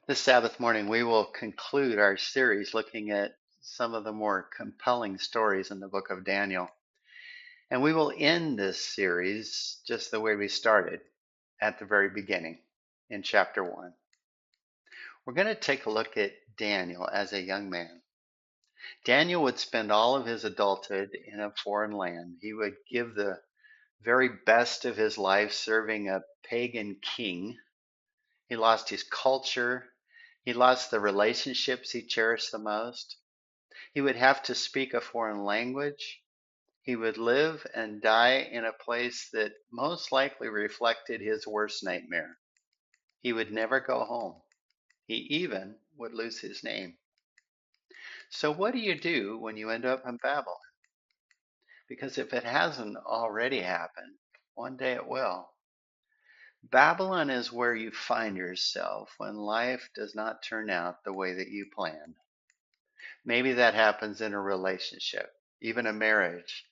This Sabbath morning, we will conclude our series looking at some of the more compelling stories in the book of Daniel. And we will end this series just the way we started at the very beginning in chapter 1. We're going to take a look at Daniel as a young man. Daniel would spend all of his adulthood in a foreign land. He would give the very best of his life serving a pagan king. He lost his culture. He lost the relationships he cherished the most. He would have to speak a foreign language. He would live and die in a place that most likely reflected his worst nightmare. He would never go home. He even would lose his name. So, what do you do when you end up in Babylon? Because if it hasn't already happened, one day it will. Babylon is where you find yourself when life does not turn out the way that you planned. Maybe that happens in a relationship, even a marriage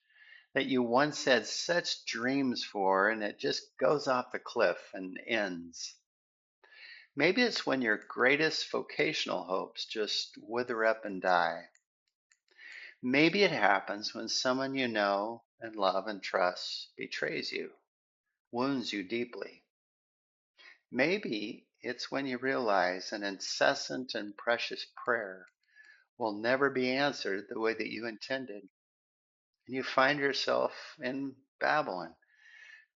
that you once had such dreams for, and it just goes off the cliff and ends. Maybe it's when your greatest vocational hopes just wither up and die. Maybe it happens when someone you know and love and trust betrays you, wounds you deeply. Maybe it's when you realize an incessant and precious prayer will never be answered the way that you intended, and you find yourself in Babylon,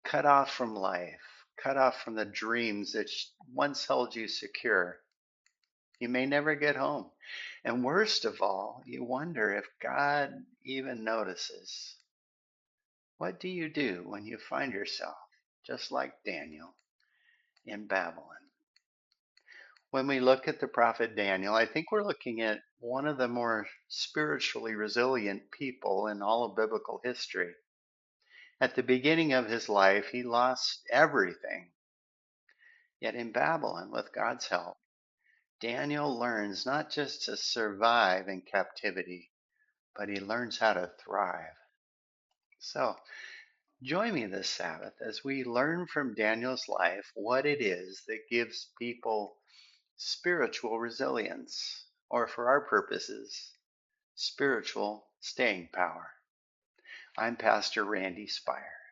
cut off from life, cut off from the dreams that once held you secure. You may never get home. And worst of all, you wonder if God even notices. What do you do when you find yourself, just like Daniel, in Babylon? When we look at the prophet Daniel, I think we're looking at one of the more spiritually resilient people in all of biblical history. At the beginning of his life, he lost everything. Yet in Babylon, with God's help, Daniel learns not just to survive in captivity, but he learns how to thrive. So, join me this Sabbath as we learn from Daniel's life what it is that gives people spiritual resilience, or for our purposes, spiritual staying power. I'm Pastor Randy Speyer.